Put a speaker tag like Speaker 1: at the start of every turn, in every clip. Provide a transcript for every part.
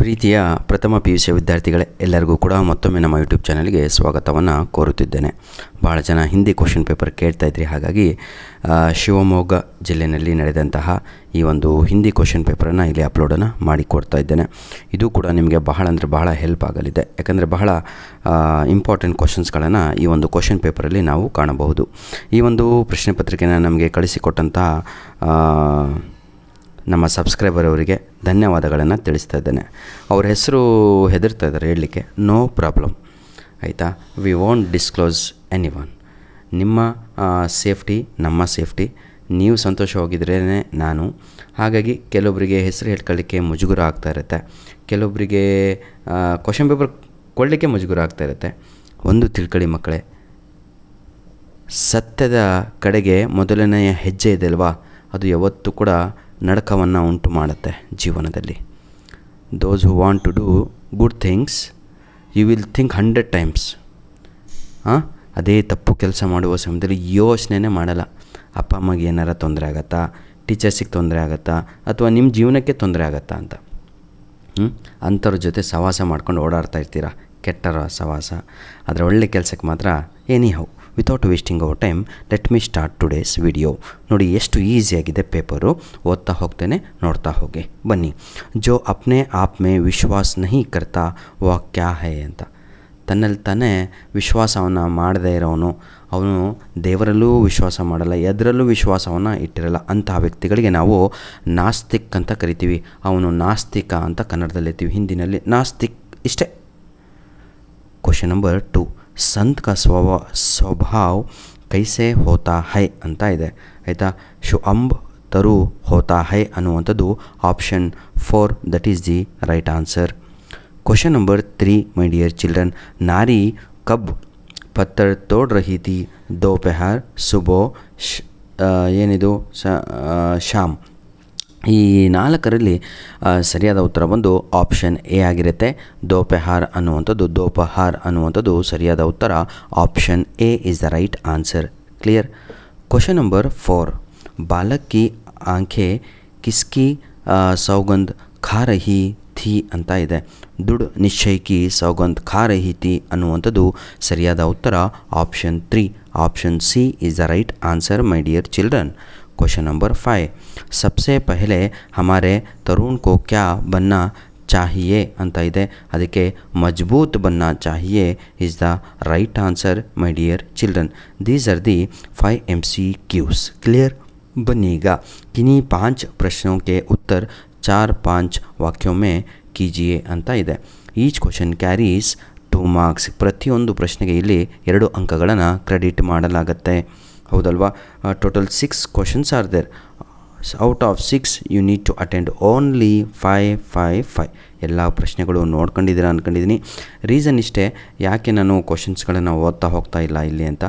Speaker 1: ಪ್ರೀತಿಯ ಪ್ರಥಮ PUC ವಿದ್ಯಾರ್ಥಿಗಳೇ, ಎಲ್ಲರಿಗೂ ಕೂಡ ಮತ್ತೊಮ್ಮೆ ನಮ್ಮ ಯೂಟ್ಯೂಬ್ ಚಾನಲ್ಗೆ ಸ್ವಾಗತವನ್ನು ಕೋರುತ್ತಿದ್ದೇನೆ. ಭಾಳ ಜನ ಹಿಂದಿ ಕ್ವಶನ್ ಪೇಪರ್ ಕೇಳ್ತಾ ಇದ್ರಿ, ಹಾಗಾಗಿ ಶಿವಮೊಗ್ಗ ಜಿಲ್ಲೆಯಲ್ಲಿ ನಡೆದಂತಹ ಈ ಒಂದು ಹಿಂದಿ ಕ್ವಶನ್ ಪೇಪರನ್ನು ಇಲ್ಲಿ ಅಪ್ಲೋಡನ್ನು ಮಾಡಿಕೊಡ್ತಾ ಇದ್ದೇನೆ. ಇದು ಕೂಡ ನಿಮಗೆ ಬಹಳ ಹೆಲ್ಪ್ ಆಗಲಿದೆ. ಯಾಕಂದರೆ ಬಹಳ ಇಂಪಾರ್ಟೆಂಟ್ ಕ್ವಶನ್ಸ್ಗಳನ್ನು ಈ ಒಂದು ಕ್ವಶನ್ ಪೇಪರಲ್ಲಿ ನಾವು ಕಾಣಬಹುದು. ಈ ಒಂದು ಪ್ರಶ್ನೆ ಪತ್ರಿಕೆಯನ್ನು ನಮಗೆ ಕಳಿಸಿಕೊಟ್ಟಂತಹ ನಮ್ಮ ಸಬ್ಸ್ಕ್ರೈಬರ್ ಅವರಿಗೆ ಧನ್ಯವಾದಗಳನ್ನು ತಿಳಿಸ್ತಾ ಇದ್ದೇನೆ. ಅವ್ರ ಹೆಸರು ಹೆದರ್ತಾ ಇದ್ದಾರೆ ಹೇಳಲಿಕ್ಕೆ. ನೋ ಪ್ರಾಬ್ಲಮ್, ಆಯಿತಾ. We want disclose anyone. ನಿಮ್ಮ ಸೇಫ್ಟಿ ನಮ್ಮ ಸೇಫ್ಟಿ. ನೀವು ಸಂತೋಷವಾಗಿದ್ರೇ ನಾನು. ಹಾಗಾಗಿ ಕೆಲವೊಬ್ಬರಿಗೆ ಹೆಸರು ಹೇಳ್ಕೊಳ್ಳಿಕ್ಕೆ ಮುಜುಗರ ಆಗ್ತಾ ಇರುತ್ತೆ, ಕೆಲವೊಬ್ಬರಿಗೆ ಕ್ವಶನ್ ಪೇಪರ್ ಕೊಡಲಿಕ್ಕೆ ಮುಜುಗರ ಆಗ್ತಾ ಇರುತ್ತೆ. ಒಂದು ತಿಳ್ಕೊಳ್ಳಿ ಮಕ್ಕಳೇ, ಸತ್ಯದ ಕಡೆಗೆ ಮೊದಲನೆಯ ಹೆಜ್ಜೆ ಇದೆಯಲ್ವಾ, ಅದು ಯಾವತ್ತೂ ಕೂಡ ನಡಕವನ್ನು ಉಂಟು ಮಾಡುತ್ತೆ ಜೀವನದಲ್ಲಿ. Those who want to do good things you will think 100 times. ಅದೇ ತಪ್ಪು ಕೆಲಸ ಮಾಡುವ ಸಮಯದಲ್ಲಿ ಯೋಚನೆ ಮಾಡಲ್ಲ. ಅಪ್ಪ ಅಮ್ಮಗೆ ಏನಾರ ತೊಂದರೆ ಆಗುತ್ತಾ, ಟೀಚರ್ಸಿಗೆ ತೊಂದರೆ ಆಗುತ್ತಾ, ಅಥವಾ ನಿಮ್ಮ ಜೀವನಕ್ಕೆ ತೊಂದರೆ ಆಗುತ್ತಾ ಅಂತ ಅಂಥವ್ರ ಜೊತೆ ಸಹವಾಸ ಮಾಡ್ಕೊಂಡು ಓಡಾಡ್ತಾ ಇರ್ತೀರ, ಕೆಟ್ಟರ ಸಹವಾಸ. ಆದರೆ ಒಳ್ಳೆ ಕೆಲಸಕ್ಕೆ ಮಾತ್ರ any how. Without wasting our time, let me start today's video. ನೋಡಿ ಎಷ್ಟು ಈಸಿಯಾಗಿದೆ ಪೇಪರು. ಓದ್ತಾ ಹೋಗ್ತೇನೆ, ನೋಡ್ತಾ ಹೋಗಿ ಬನ್ನಿ. ಜೋ ಅಪ್ನೆ ಆಪ್ ಮೇ ವಿಶ್ವಾಸ ನಹಿ ಕರ್ತಾ ವಾ ಕ್ಯಾ ಹೈ ಅಂತ. ತನ್ನಲ್ಲಿ ತಾನೇ ವಿಶ್ವಾಸವನ್ನು ಮಾಡದೇ ಇರೋನು, ಅವನು ದೇವರಲ್ಲೂ ವಿಶ್ವಾಸ ಮಾಡಲ್ಲ, ಎದರಲ್ಲೂ ವಿಶ್ವಾಸವನ್ನು ಇಟ್ಟಿರಲ್ಲ. ಅಂತಹ ವ್ಯಕ್ತಿಗಳಿಗೆ ನಾವು ನಾಸ್ತಿಕ್ ಅಂತ ಕರಿತೀವಿ. ಅವನು ನಾಸ್ತಿಕ ಅಂತ ಕನ್ನಡದಲ್ಲಿ ಇರ್ತೀವಿ, ಹಿಂದಿನಲ್ಲಿ ನಾಸ್ತಿಕ್. ಇಷ್ಟೇ. ಕ್ವಶನ್ ನಂಬರ್ 2, ಸಂತ್ ಕಾ ಸ್ವಭಾವ ಕೈಸೆ ಹೋತಾ ಹೈ ಅಂತ ಇದೆ, ಆಯಿತಾ. ಶುಅಂಬ್ ತರು ಹೋತಾ ಹೈ ಅನ್ನುವಂಥದ್ದು option 4, that is the right answer. Question number 3, my dear children, ನಾರಿ ಕಬ್ ಪತ್ತರ್ ತೋಡ್ ರಹಿ ಥಿ ದೋಪಹರ್ ಸುಬೋ ಏನಿದು ಶಾಮ್. ಈ 4ರಲ್ಲಿ ಸರಿಯಾದ ಉತ್ತರ ಬಂದು ಆಪ್ಷನ್ ಎ ಆಗಿರುತ್ತೆ. ದೋಪಹಾರ್ ಅನ್ನುವಂಥದ್ದು ಸರಿಯಾದ ಉತ್ತರ. Option A is the right answer. Clear. Question number 4, ಬಾಲಕ್ ಕಿ ಆಂಖೆ ಕಿಸ್ಕಿ ಸೌಗಂಧ್ ಖಾ ರಹಿ ಥಿ ಅಂತ ಇದೆ. ದುಡ್ ನಿಶ್ಚಯ್ ಕಿ ಸೌಗಂಧ್ ಖಾ ರಹಿ ಥಿ ಅನ್ನುವಂಥದ್ದು ಸರಿಯಾದ ಉತ್ತರ. Option 3, option C is the right answer, my dear children. Question number 5, सबसे पहले हमारे तरुण को क्या बनना चाहिए ಅಂತ ಇದೆ. ಅದಕ್ಕೆ ಮಜಬೂತ್ ಬನ್ನ ಚಾಹಿಯೆ is the right answer, my dear children. These are the 5 MCQs. Clear. बनिएगा. किन्हीं 5 प्रश्नों के उत्तर 4-5 वाक्यों में कीजिए ಅಂತ ಇದೆ. Each question carries 2 marks. ಪ್ರತಿಯೊಂದು ಪ್ರಶ್ನೆಗೆ ಇಲ್ಲಿ 2 ಅಂಕಗಳನ್ನು ಕ್ರೆಡಿಟ್ ಮಾಡಲಾಗುತ್ತೆ. ಹೌದಲ್ವಾ. Total 6 questions are there. Out of 6 you need to attend only 5. ಎಲ್ಲ ಪ್ರಶ್ನೆಗಳು ನೋಡ್ಕೊಂಡಿದ್ದೀರಾ ಅಂದ್ಕೊಂಡಿದ್ದೀನಿ. ರೀಸನ್ ಇಷ್ಟೇ, ಯಾಕೆ ನಾನು ಕ್ವಶನ್ಸ್ಗಳನ್ನು ಓದ್ತಾ ಹೋಗ್ತಾ ಇಲ್ಲ ಇಲ್ಲಿ ಅಂತ.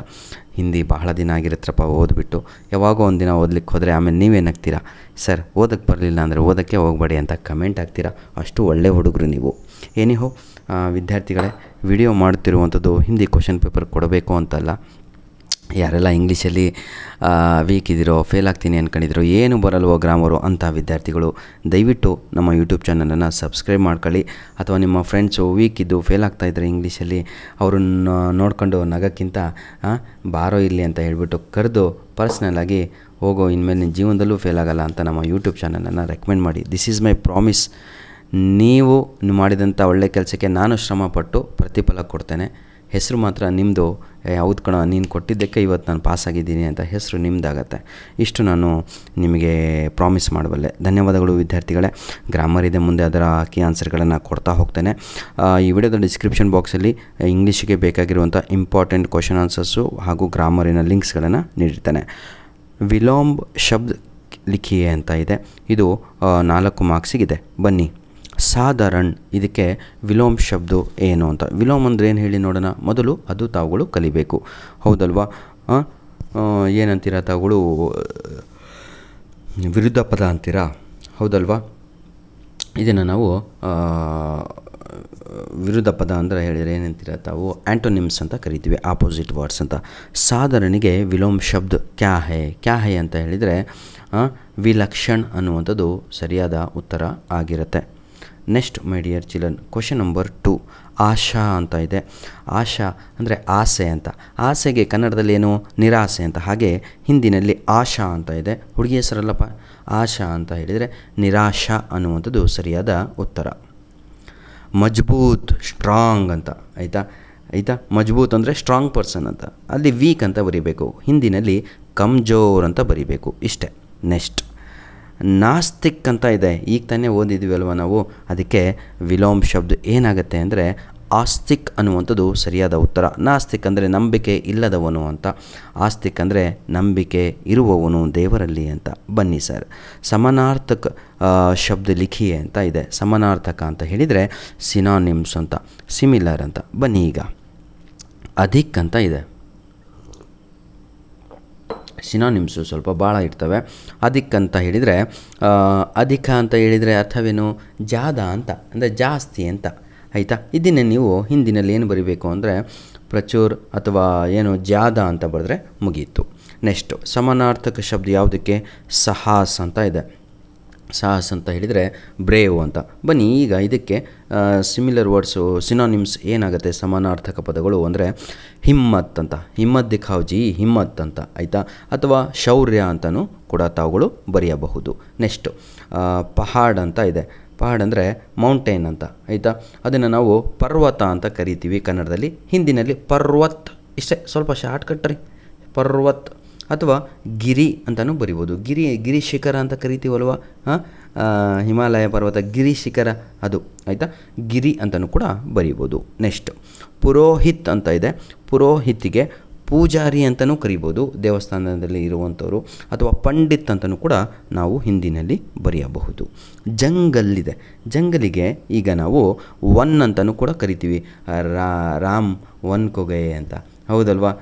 Speaker 1: ಹಿಂದಿ ಬಹಳ ದಿನ ಆಗಿರುತ್ತಪ್ಪ ಓದ್ಬಿಟ್ಟು. ಯಾವಾಗೋ ಒಂದು ದಿನ ಓದ್ಲಿಕ್ಕೆ ಹೋದರೆ ಆಮೇಲೆ ನೀವೇನಾಗ್ತೀರಾ, ಸರ್ ಓದಕ್ಕೆ ಬರಲಿಲ್ಲ ಅಂದರೆ ಓದೋಕ್ಕೆ ಹೋಗಬೇಡಿ ಅಂತ ಕಮೆಂಟ್ ಆಗ್ತೀರಾ. ಅಷ್ಟು ಒಳ್ಳೆ ಹುಡುಗರು ನೀವು. ಏನಿಹೋ ವಿದ್ಯಾರ್ಥಿಗಳೇ, ವಿಡಿಯೋ ಮಾಡ್ತಿರುವಂಥದ್ದು ಹಿಂದಿ ಕ್ವಶನ್ ಪೇಪರ್ ಕೊಡಬೇಕು ಅಂತಲ್ಲ. ಯಾರೆಲ್ಲ ಇಂಗ್ಲೀಷಲ್ಲಿ ವೀಕ್ ಇದ್ದೀರೋ, ಫೇಲ್ ಆಗ್ತೀನಿ ಅಂದ್ಕೊಂಡಿದ್ರು, ಏನು ಬರಲ್ವೋ ಗ್ರಾಮರು ಅಂಥ ವಿದ್ಯಾರ್ಥಿಗಳು ದಯವಿಟ್ಟು ನಮ್ಮ ಯೂಟ್ಯೂಬ್ ಚಾನಲನ್ನು ಸಬ್ಸ್ಕ್ರೈಬ್ ಮಾಡ್ಕೊಳ್ಳಿ. ಅಥವಾ ನಿಮ್ಮ ಫ್ರೆಂಡ್ಸು ವೀಕ್ ಇದ್ದು ಫೇಲ್ ಆಗ್ತಾಯಿದ್ರೆ ಇಂಗ್ಲೀಷಲ್ಲಿ, ಅವ್ರನ್ನ ನೋಡ್ಕೊಂಡು ನಗೋಕ್ಕಿಂತ ಬಾರೋ ಇಲ್ಲಿ ಅಂತ ಹೇಳಿಬಿಟ್ಟು ಕರೆದು ಪರ್ಸ್ನಲ್ಲಾಗಿ ಹೋಗೋ, ಇನ್ಮೇಲೆ ನಿನ್ನ ಜೀವನದಲ್ಲೂ ಫೇಲ್ ಆಗಲ್ಲ ಅಂತ ನಮ್ಮ ಯೂಟ್ಯೂಬ್ ಚಾನಲನ್ನು ರೆಕಮೆಂಡ್ ಮಾಡಿ. This is my promise. ನೀವು ಮಾಡಿದಂಥ ಒಳ್ಳೆ ಕೆಲಸಕ್ಕೆ ನಾನು ಶ್ರಮಪಟ್ಟು ಪ್ರತಿಫಲ ಕೊಡ್ತೇನೆ. ಹೆಸರು ಮಾತ್ರ ನಿಮ್ಮದು. ಯಾವ್ದು ಕಣ ನೀನು ಕೊಟ್ಟಿದ್ದಕ್ಕೆ ಇವತ್ತು ನಾನು ಪಾಸಾಗಿದ್ದೀನಿ ಅಂತ ಹೆಸರು ನಿಮ್ಮದಾಗತ್ತೆ. ಇಷ್ಟು ನಾನು ನಿಮಗೆ ಪ್ರಾಮಿಸ್ ಮಾಡಬಲ್ಲೆ. ಧನ್ಯವಾದಗಳು ವಿದ್ಯಾರ್ಥಿಗಳೇ. ಗ್ರಾಮರ್ ಇದೆ, ಮುಂದೆ ಅದರ ಕೀ ಆನ್ಸರ್ಗಳನ್ನು ಕೊಡ್ತಾ ಹೋಗ್ತೇನೆ. ಈ ವಿಡಿಯೋದ ಡಿಸ್ಕ್ರಿಪ್ಷನ್ ಬಾಕ್ಸಲ್ಲಿ ಇಂಗ್ಲೀಷಿಗೆ ಬೇಕಾಗಿರುವಂಥ ಇಂಪಾರ್ಟೆಂಟ್ ಕ್ವಶನ್ ಆನ್ಸರ್ಸು ಹಾಗೂ ಗ್ರಾಮರಿನ ಲಿಂಕ್ಸ್ಗಳನ್ನು ನೀಡಿರ್ತೇನೆ. ವಿಲೋಂಬ್ ಶಬ್ದ ಲಿಖಿಯೆ ಅಂತ ಇದೆ, ಇದು 4 ಮಾರ್ಕ್ಸಿಗಿದೆ. ಬನ್ನಿ. ಸಾಧಾರಣ್, ಇದಕ್ಕೆ ವಿಲೋಮ್ ಶಬ್ದ ಏನು ಅಂತ. ವಿಲೋಮ್ ಅಂದರೆ ಏನು ಹೇಳಿ ನೋಡೋಣ. ಮೊದಲು ಅದು ತಾವುಗಳು ಕಲಿಬೇಕು. ಹೌದಲ್ವಾ. ಏನಂತೀರ ತಾವುಗಳು, ವಿರುದ್ಧ ಪದ ಅಂತೀರಾ. ಹೌದಲ್ವಾ. ಇದನ್ನು ನಾವು ವಿರುದ್ಧ ಪದ ಅಂದರೆ ಹೇಳಿದರೆ ಏನಂತೀರ ತಾವು, ಆ್ಯಂಟೋನಿಮ್ಸ್ ಅಂತ ಕರಿತೀವಿ, ಆಪೋಸಿಟ್ ವರ್ಡ್ಸ್ ಅಂತ. ಸಾಧಾರಣಿಗೆ ವಿಲೋಮ್ ಶಬ್ದ ಕ್ಯಾ ಹೈ ಅಂತ ಹೇಳಿದರೆ ವಿಲಕ್ಷಣ್ ಅನ್ನುವಂಥದ್ದು ಸರಿಯಾದ ಉತ್ತರ ಆಗಿರುತ್ತೆ. ನೆಕ್ಸ್ಟ್ ಮೈ ಡಿಯರ್ ಚಿಲ್ಡ್ರನ್, ಕ್ವಶನ್ ನಂಬರ್ 2 ಆಶಾ ಅಂತ ಇದೆ. ಆಶಾ ಅಂದರೆ ಆಸೆ ಅಂತ. ಆಸೆಗೆ ಕನ್ನಡದಲ್ಲಿ ಏನು ನಿರಾಸೆ ಅಂತ. ಹಾಗೆ ಹಿಂದಿನಲ್ಲಿ ಆಶಾ ಅಂತ ಇದೆ. ಹುಡುಗಿ ಹೆಸರಲ್ಲಪ್ಪ, ಆಶಾ ಅಂತ ಹೇಳಿದರೆ ನಿರಾಶಾ ಅನ್ನುವಂಥದ್ದು ಸರಿಯಾದ ಉತ್ತರ. ಮಜ್ಬೂತ್ ಸ್ಟ್ರಾಂಗ್ ಅಂತ ಆಯಿತಾ. ಮಜ್ಬೂತ್ ಅಂದರೆ ಸ್ಟ್ರಾಂಗ್ ಪರ್ಸನ್ ಅಂತ. ಅಲ್ಲಿ ವೀಕ್ ಅಂತ ಬರೀಬೇಕು. ಹಿಂದಿನಲ್ಲಿ ಕಮ್ಜೋರ್ ಅಂತ ಬರೀಬೇಕು. ಇಷ್ಟೇ. ನೆಕ್ಸ್ಟ್ ನಾಸ್ತಿಕ್ ಅಂತ ಇದೆ. ಈಗ ತಾನೇ ಓದಿದ್ವಿ ಅಲ್ವ ನಾವು. ಅದಕ್ಕೆ ವಿಲೋಮ್ ಶಬ್ದ ಏನಾಗುತ್ತೆ ಅಂದರೆ ಆಸ್ತಿಕ್ ಅನ್ನುವಂಥದ್ದು ಸರಿಯಾದ ಉತ್ತರ. ನಾಸ್ತಿಕ್ ಅಂದರೆ ನಂಬಿಕೆ ಇಲ್ಲದವನು ಅಂತ. ಆಸ್ತಿಕ್ ಅಂದರೆ ನಂಬಿಕೆ ಇರುವವನು ದೇವರಲ್ಲಿ ಅಂತ. ಬನ್ನಿ ಸರ್, ಸಮಾನಾರ್ಥಕ ಶಬ್ದ ಲಿಖಿಯೆ ಅಂತ ಇದೆ. ಸಮಾನಾರ್ಥಕ ಅಂತ ಹೇಳಿದರೆ ಸಿನಾನಿಮ್ಸ್ ಅಂತ, ಸಿಮಿಲರ್ ಅಂತ. ಬನ್ನಿ ಈಗ ಅಧಿಕ್ ಅಂತ ಇದೆ. ಸಿನಾನಿಮ್ಸು ಸ್ವಲ್ಪ ಭಾಳ ಇರ್ತವೆ. ಅಧಿಕ್ ಅಂತ ಹೇಳಿದರೆ, ಅಧಿಕ ಅಂತ ಹೇಳಿದರೆ ಅರ್ಥವೇನು? ಜಾದ ಅಂತ, ಅಂದರೆ ಜಾಸ್ತಿ ಅಂತ ಆಯಿತಾ. ಇದನ್ನೇ ನೀವು ಹಿಂದಿನಲ್ಲಿ ಏನು ಬರೀಬೇಕು ಅಂದರೆ ಪ್ರಚುರ್ ಅಥವಾ ಏನು ಜಾದ ಅಂತ ಬರೆದ್ರೆ ಮುಗೀತು. ನೆಕ್ಸ್ಟು ಸಮಾನಾರ್ಥಕ ಶಬ್ದ ಯಾವುದಕ್ಕೆ? ಸಾಹಸ್ ಅಂತ ಇದೆ. ಸಾಹಸ್ ಅಂತ ಹೇಳಿದರೆ ಬ್ರೇವ್ ಅಂತ. ಬನ್ನಿ ಈಗ ಇದಕ್ಕೆ ಸಿಮಿಲರ್ ವರ್ಡ್ಸು ಸಿನಾನಿಮ್ಸ್ ಏನಾಗುತ್ತೆ ಸಮಾನಾರ್ಥಕ ಪದಗಳು ಅಂದರೆ ಹಿಮ್ಮತ್ ಅಂತ. ಹಿಮ್ಮತ್ ದಿಖಾವ್ಜಿ, ಹಿಮ್ಮತ್ ಅಂತ ಆಯಿತಾ. ಅಥವಾ ಶೌರ್ಯ ಅಂತಲೂ ಕೂಡ ತಾವುಗಳು ಬರೆಯಬಹುದು. ನೆಕ್ಸ್ಟು ಪಹಾಡ್ ಅಂತ ಇದೆ. ಪಹಾಡ್ ಅಂದರೆ ಮೌಂಟೇನ್ ಅಂತ ಆಯಿತಾ. ಅದನ್ನು ನಾವು ಪರ್ವತ ಅಂತ ಕರಿತೀವಿ ಕನ್ನಡದಲ್ಲಿ. ಹಿಂದಿನಲ್ಲಿ ಪರ್ವತ್. ಇಷ್ಟೇ, ಸ್ವಲ್ಪ ಶಾರ್ಟ್ ಕಟ್ ರೀ. ಪರ್ವತ್ ಅಥವಾ ಗಿರಿ ಅಂತಲೂ ಬರಿಬೋದು. ಗಿರಿ ಶಿಖರ ಅಂತ ಕರಿತೀವಲ್ವ, ಹಿಮಾಲಯ ಪರ್ವತ ಗಿರಿ ಶಿಖರ ಅದು ಆಯಿತಾ. ಗಿರಿ ಅಂತಲೂ ಕೂಡ ಬರಿಬೋದು. ನೆಕ್ಸ್ಟ್ ಪುರೋಹಿತ್ ಅಂತ ಇದೆ. ಪುರೋಹಿತಿಗೆ ಪೂಜಾರಿ ಅಂತಲೂ ಕರಿಬೋದು, ದೇವಸ್ಥಾನದಲ್ಲಿ ಇರುವಂಥವರು. ಅಥವಾ ಪಂಡಿತ್ ಅಂತಲೂ ಕೂಡ ನಾವು ಹಿಂದಿನಲ್ಲಿ ಬರೆಯಬಹುದು. ಜಂಗಲ್ಲಿದೆ. ಜಂಗಲಿಗೆ ಈಗ ನಾವು ಒನ್ ಅಂತಲೂ ಕೂಡ ಕರಿತೀವಿ. ರಾಮ್ ಒನ್ ಕೊಗಯೆ ಅಂತ, ಹೌದಲ್ವಾ.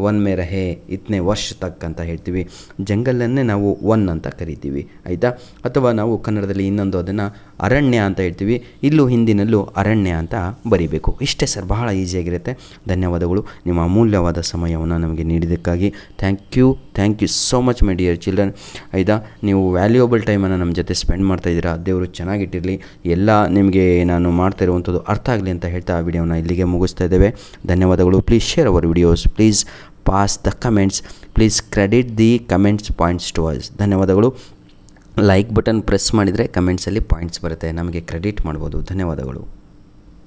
Speaker 1: ಒನ್ ಮೇ ರಹೆ ಇತ್ನೆ ವರ್ಷ ತಕ್ ಅಂತ ಹೇಳ್ತೀವಿ. ಜಂಗಲನ್ನೇ ನಾವು ಒನ್ ಅಂತ ಕರಿತೀವಿ ಆಯಿತಾ. ಅಥವಾ ನಾವು ಕನ್ನಡದಲ್ಲಿ ಇನ್ನೊಂದು ಅದನ್ನು ಅರಣ್ಯ ಅಂತ ಹೇಳ್ತೀವಿ. ಇಲ್ಲೂ ಹಿಂದಿನಲ್ಲೂ ಅರಣ್ಯ ಅಂತ ಬರಿಬೇಕು. ಇಷ್ಟೇ ಸರ್, ಬಹಳ ಈಸಿಯಾಗಿರುತ್ತೆ. ಧನ್ಯವಾದಗಳು ನಿಮ್ಮ ಅಮೂಲ್ಯವಾದ ಸಮಯವನ್ನು ನಮಗೆ ನೀಡಿದ್ದಕ್ಕಾಗಿ. Thank you so much my dear children ಆಯಿತಾ. ನೀವು ವ್ಯಾಲ್ಯೂಯಬಲ್ ಟೈಮನ್ನು ನಮ್ಮ ಜೊತೆ ಸ್ಪೆಂಡ್ ಮಾಡ್ತಾಯಿದ್ದೀರಾ. ದೇವರು ಚೆನ್ನಾಗಿಟ್ಟಿರಲಿ. ಎಲ್ಲ ನಿಮಗೆ ನಾನು ಮಾಡ್ತಾ ಇರುವಂಥದ್ದು ಅರ್ಥ ಆಗಲಿ ಅಂತ ಹೇಳ್ತಾ ಆ ವಿಡಿಯೋನ ಇಲ್ಲಿಗೆ ಮುಗಿಸ್ತಾ ಇದ್ದೇವೆ. ಧನ್ಯವಾದಗಳು. Please share our videos. Please pass the comments. Please credit the comments points to us. ಧನ್ಯವಾದಗಳು. ಲೈಕ್ ಬಟನ್ ಪ್ರೆಸ್ ಮಾಡಿದರೆ ಕಮೆಂಟ್ಸಲ್ಲಿ ಪಾಯಿಂಟ್ಸ್ ಬರುತ್ತೆ, ನಮಗೆ ಕ್ರೆಡಿಟ್ ಮಾಡ್ಬೋದು. ಧನ್ಯವಾದಗಳು.